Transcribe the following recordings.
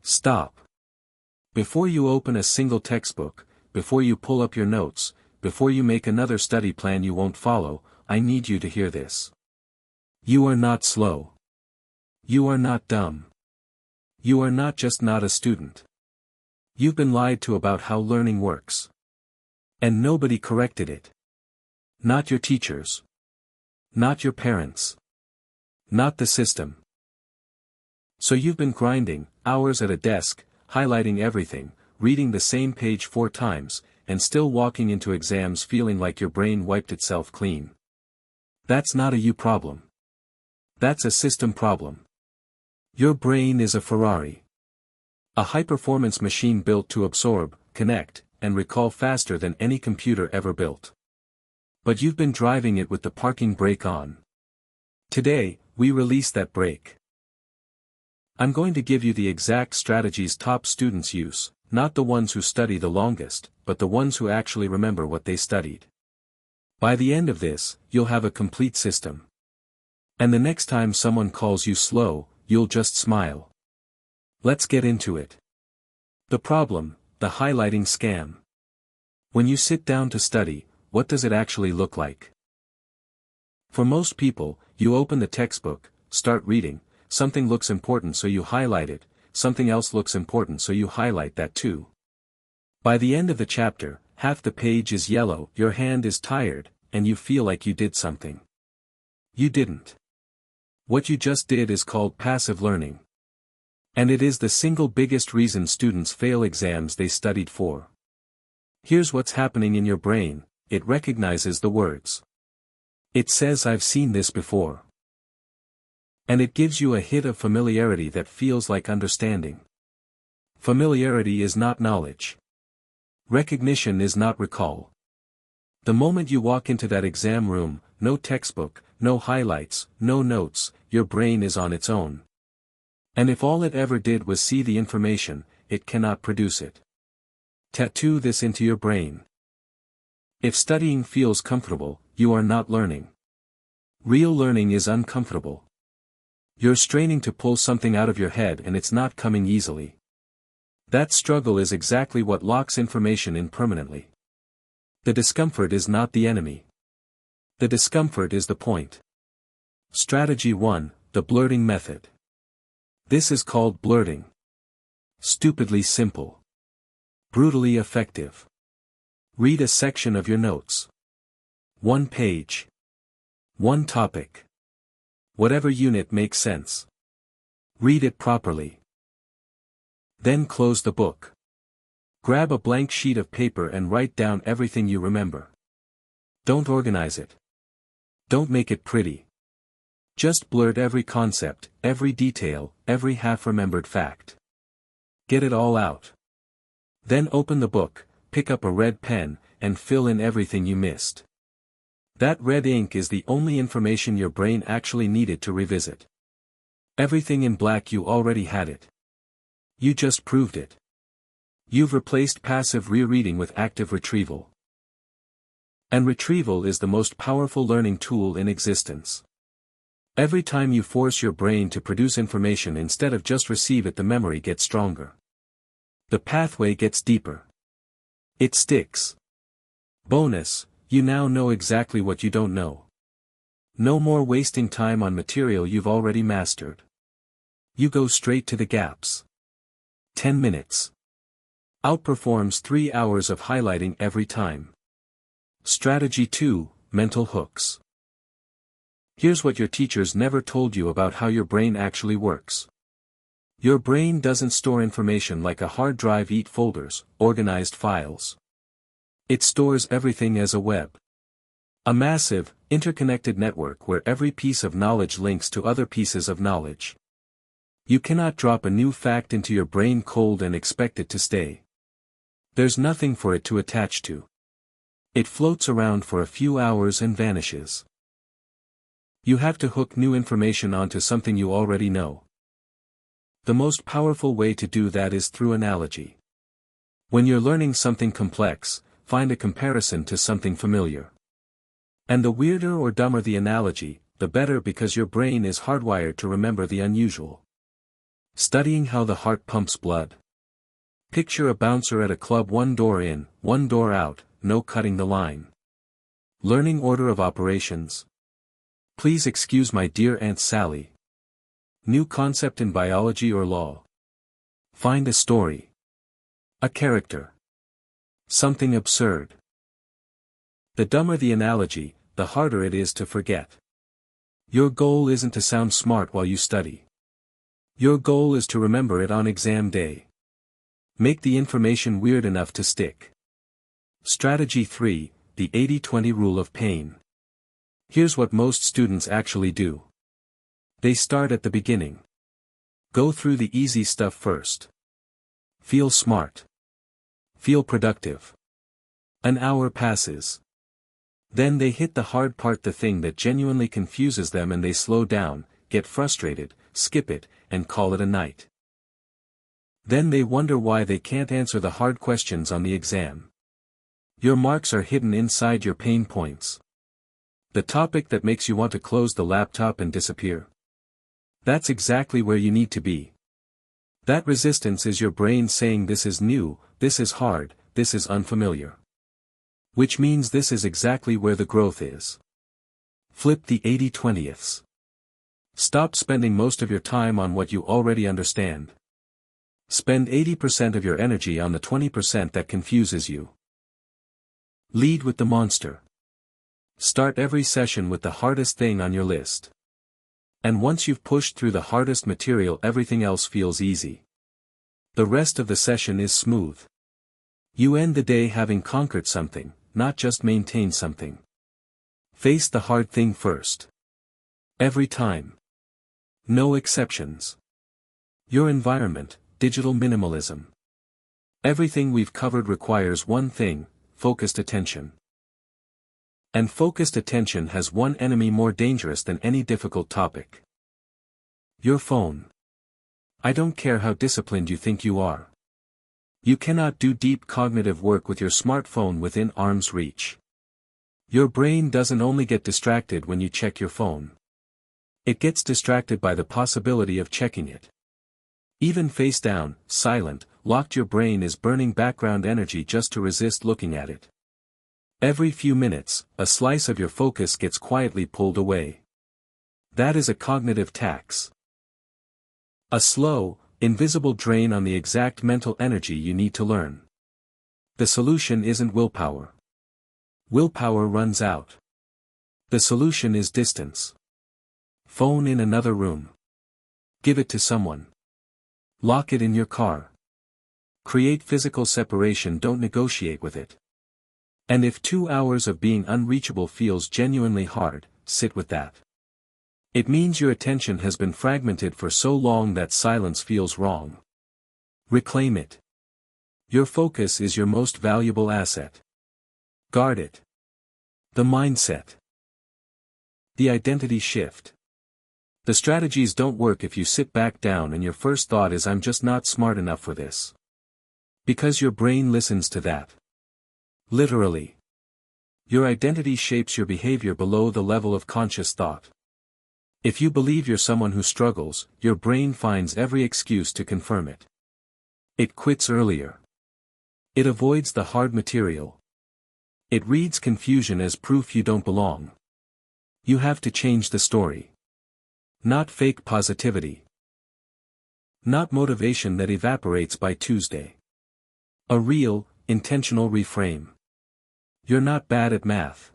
Stop. Before you open a single textbook, before you pull up your notes, before you make another study plan you won't follow, I need you to hear this. You are not slow. You are not dumb. You are not just not a student. You've been lied to about how learning works. And nobody corrected it. Not your teachers. Not your parents. Not the system. So you've been grinding, hours at a desk, highlighting everything, reading the same page 4 times, and still walking into exams feeling like your brain wiped itself clean. That's not a you problem. That's a system problem. Your brain is a Ferrari. A high-performance machine built to absorb, connect, and recall faster than any computer ever built. But you've been driving it with the parking brake on. Today, we release that brake. I'm going to give you the exact strategies top students use, not the ones who study the longest, but the ones who actually remember what they studied. By the end of this, you'll have a complete system. And the next time someone calls you slow, you'll just smile. Let's get into it. The problem, the highlighting scam. When you sit down to study, what does it actually look like? For most people, you open the textbook, start reading, something looks important so you highlight it, something else looks important so you highlight that too. By the end of the chapter, half the page is yellow, your hand is tired, and you feel like you did something. You didn't. What you just did is called passive learning. And it is the single biggest reason students fail exams they studied for. Here's what's happening in your brain, it recognizes the words. It says I've seen this before. And it gives you a hit of familiarity that feels like understanding. Familiarity is not knowledge. Recognition is not recall. The moment you walk into that exam room, no textbook, no highlights, no notes, your brain is on its own. And if all it ever did was see the information, it cannot produce it. Tattoo this into your brain. If studying feels comfortable, you are not learning. Real learning is uncomfortable. You're straining to pull something out of your head and it's not coming easily. That struggle is exactly what locks information in permanently. The discomfort is not the enemy. The discomfort is the point. Strategy 1, the blurting method. This is called blurting. Stupidly simple. Brutally effective. Read a section of your notes. 1 page. 1 topic. Whatever unit makes sense. Read it properly. Then close the book. Grab a blank sheet of paper and write down everything you remember. Don't organize it. Don't make it pretty. Just blurt every concept, every detail, every half-remembered fact. Get it all out. Then open the book, pick up a red pen, and fill in everything you missed. That red ink is the only information your brain actually needed to revisit. Everything in black you already had it. You just proved it. You've replaced passive rereading with active retrieval. And retrieval is the most powerful learning tool in existence. Every time you force your brain to produce information instead of just receive it, the memory gets stronger. The pathway gets deeper. It sticks. Bonus, you now know exactly what you don't know. No more wasting time on material you've already mastered. You go straight to the gaps. 10 minutes. Outperforms 3 hours of highlighting every time. Strategy 2, mental hooks. Here's what your teachers never told you about how your brain actually works. Your brain doesn't store information like a hard drive, folders, organized files. It stores everything as a web. A massive, interconnected network where every piece of knowledge links to other pieces of knowledge. You cannot drop a new fact into your brain cold and expect it to stay. There's nothing for it to attach to. It floats around for a few hours and vanishes. You have to hook new information onto something you already know. The most powerful way to do that is through analogy. When you're learning something complex, find a comparison to something familiar. And the weirder or dumber the analogy, the better, because your brain is hardwired to remember the unusual. Studying how the heart pumps blood. Picture a bouncer at a club, one door in, one door out, no cutting the line. Learning order of operations. Please excuse my dear Aunt Sally. New concept in biology or law. Find a story. A character. Something absurd. The dumber the analogy, the harder it is to forget. Your goal isn't to sound smart while you study. Your goal is to remember it on exam day. Make the information weird enough to stick. Strategy 3, the 80-20 rule of pain. Here's what most students actually do. They start at the beginning. Go through the easy stuff first. Feel smart. Feel productive. An hour passes. Then they hit the hard part, the thing that genuinely confuses them, and they slow down, get frustrated, skip it, and call it a night. Then they wonder why they can't answer the hard questions on the exam. Your marks are hidden inside your pain points. The topic that makes you want to close the laptop and disappear. That's exactly where you need to be. That resistance is your brain saying, this is new, this is hard, this is unfamiliar. Which means this is exactly where the growth is. Flip the 80-20ths. Stop spending most of your time on what you already understand. Spend 80% of your energy on the 20% that confuses you. Lead with the monster. Start every session with the hardest thing on your list. And once you've pushed through the hardest material, everything else feels easy. The rest of the session is smooth. You end the day having conquered something, not just maintained something. Face the hard thing first. Every time. No exceptions. Your environment, digital minimalism. Everything we've covered requires one thing: focused attention. And focused attention has one enemy more dangerous than any difficult topic. Your phone. I don't care how disciplined you think you are. You cannot do deep cognitive work with your smartphone within arm's reach. Your brain doesn't only get distracted when you check your phone. It gets distracted by the possibility of checking it. Even face down, silent, locked, your brain is burning background energy just to resist looking at it. Every few minutes, a slice of your focus gets quietly pulled away. That is a cognitive tax. A slow, invisible drain on the exact mental energy you need to learn. The solution isn't willpower. Willpower runs out. The solution is distance. Phone in another room. Give it to someone. Lock it in your car. Create physical separation, don't negotiate with it. And if 2 hours of being unreachable feels genuinely hard, sit with that. It means your attention has been fragmented for so long that silence feels wrong. Reclaim it. Your focus is your most valuable asset. Guard it. The mindset. The identity shift. The strategies don't work if you sit back down and your first thought is, I'm just not smart enough for this. Because your brain listens to that. Literally. Your identity shapes your behavior below the level of conscious thought. If you believe you're someone who struggles, your brain finds every excuse to confirm it. It quits earlier. It avoids the hard material. It reads confusion as proof you don't belong. You have to change the story. Not fake positivity. Not motivation that evaporates by Tuesday. A real, intentional reframe. You're not bad at math.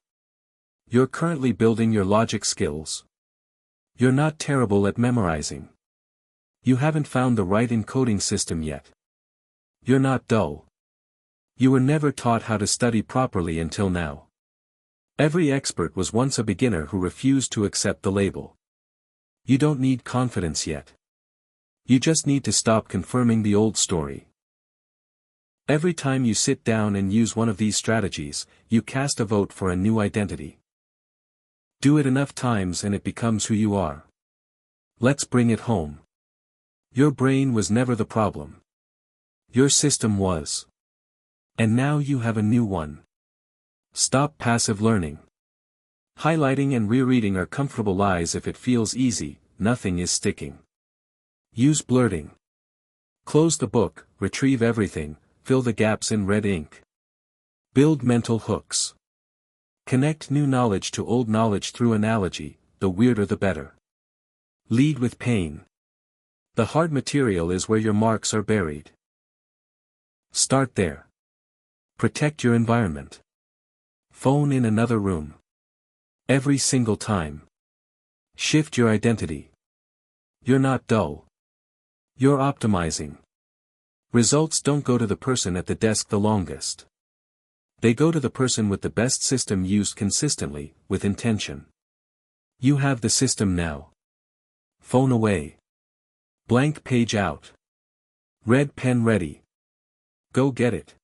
You're currently building your logic skills. You're not terrible at memorizing. You haven't found the right encoding system yet. You're not dull. You were never taught how to study properly until now. Every expert was once a beginner who refused to accept the label. You don't need confidence yet. You just need to stop confirming the old story. Every time you sit down and use one of these strategies, you cast a vote for a new identity. Do it enough times and it becomes who you are. Let's bring it home. Your brain was never the problem. Your system was. And now you have a new one. Stop passive learning. Highlighting and rereading are comfortable lies. If it feels easy, nothing is sticking. Use blurting. Close the book, retrieve everything, fill the gaps in red ink. Build mental hooks. Connect new knowledge to old knowledge through analogy, the weirder the better. Lead with pain. The hard material is where your marks are buried. Start there. Protect your environment. Phone in another room. Every single time. Shift your identity. You're not dull. You're optimizing. Results don't go to the person at the desk the longest. They go to the person with the best system used consistently, with intention. You have the system now. Phone away. Blank page out. Red pen ready. Go get it.